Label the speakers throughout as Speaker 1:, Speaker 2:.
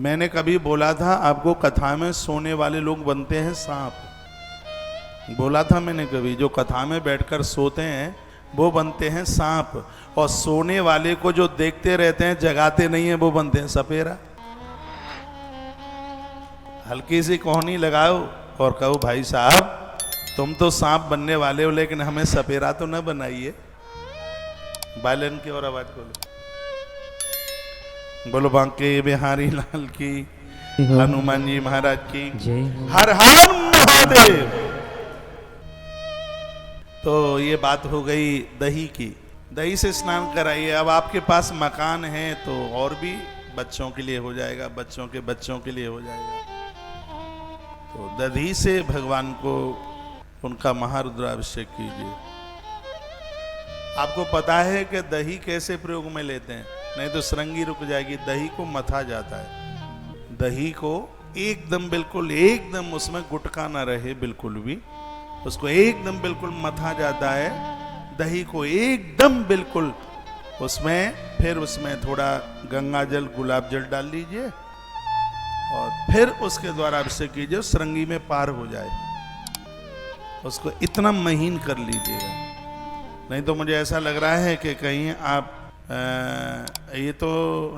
Speaker 1: मैंने कभी बोला था आपको, कथा में सोने वाले लोग बनते हैं सांप। बोला था मैंने कभी, जो कथा में बैठकर सोते हैं वो बनते हैं सांप, और सोने वाले को जो देखते रहते हैं जगाते नहीं है वो बनते हैं सपेरा। हल्की सी कोहनी लगाओ और कहो भाई साहब तुम तो सांप बनने वाले हो, लेकिन हमें सपेरा तो न बनाइए। बालन की और आवाज खोलो, बोलो बांके बिहारी लाल की, हनुमान जी महाराज की हर हर महादेव। तो ये बात हो गई दही की, दही से स्नान कराइए। अब आपके पास मकान है तो और भी बच्चों के लिए हो जाएगा, बच्चों के बच्चों के लिए हो जाएगा। तो दही से भगवान को उनका महारुद्राभिषेक कीजिए। आपको पता है कि दही कैसे प्रयोग में लेते हैं? नहीं तो सरंगी रुक जाएगी। दही को मथा जाता है, दही को एकदम बिल्कुल एकदम उसमें गुटका ना रहे बिल्कुल भी, उसको एकदम बिल्कुल मथा जाता है दही को एकदम बिल्कुल। उसमें फिर उसमें थोड़ा गंगा जल गुलाब जल डाल लीजिए और फिर उसके द्वारा अभिषेक कीजिए, सरंगी में पार हो जाए। उसको इतना महीन कर लीजिएगा, नहीं तो मुझे ऐसा लग रहा है कि कहीं आप ये तो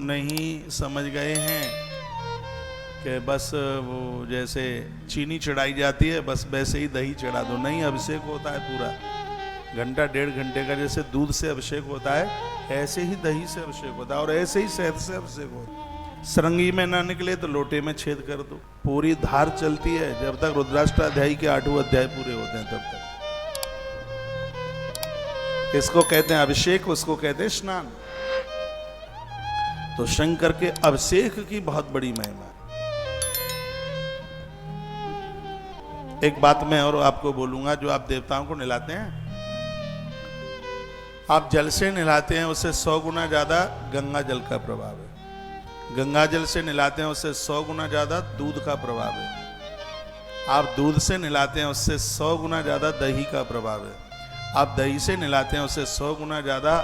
Speaker 1: नहीं समझ गए हैं कि बस वो जैसे चीनी चढ़ाई जाती है बस वैसे ही दही चढ़ा दो। नहीं, अभिषेक होता है पूरा घंटा 1.5 घंटे का। जैसे दूध से अभिषेक होता है ऐसे ही दही से अभिषेक होता है, और ऐसे ही शहद से अभिषेक होता है। सरंगी में ना निकले तो लोटे में छेद कर दो, पूरी धार चलती है जब तक रुद्राष्टाध्यायी के 8वें अध्याय पूरे होते हैं तब तक। इसको कहते हैं अभिषेक, उसको कहते हैं स्नान। तो शंकर के अभिषेक की बहुत बड़ी महिमा। एक बात मैं और आपको बोलूंगा, जो आप देवताओं को नहलाते हैं, आप जल से नहलाते हैं उससे 100 गुना ज्यादा गंगा जल का प्रभाव है। गंगा जल से नहलाते हैं उससे 100 गुना ज्यादा दूध का प्रभाव है। आप दूध से नहलाते हैं उससे 100 गुना ज्यादा दही का प्रभाव है। आप दही से नहलाते हैं उससे 100 गुना ज्यादा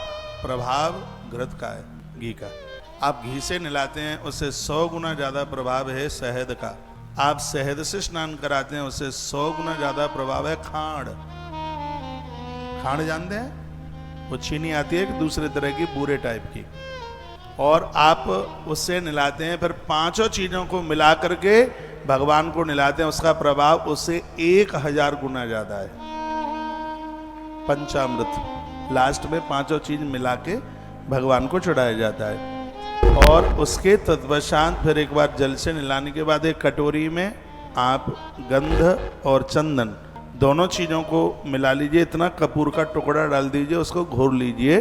Speaker 1: प्रभाव घृत का है, घी का। आप घी से नहलाते हैं उससे 100 गुना ज्यादा प्रभाव है शहद का। आप शहद से स्नान कराते हैं उससे 100 गुना ज्यादा प्रभाव है खांड। खांड जानते हैं? वो चीनी आती है कि दूसरे तरह की बूरे टाइप की, और आप उससे नहलाते हैं। फिर 5 चीजों को मिला करके भगवान को नहलाते हैं, उसका प्रभाव उससे 1000 गुना ज्यादा है। पंचामृत लास्ट में 5 चीज मिला के भगवान को चढ़ाया जाता है। और उसके तत्पश्चात फिर एक बार जल से नहलाने के बाद एक कटोरी में आप गंध और चंदन दोनों चीजों को मिला लीजिए। इतना कपूर का टुकड़ा डाल दीजिए, उसको घोर लीजिए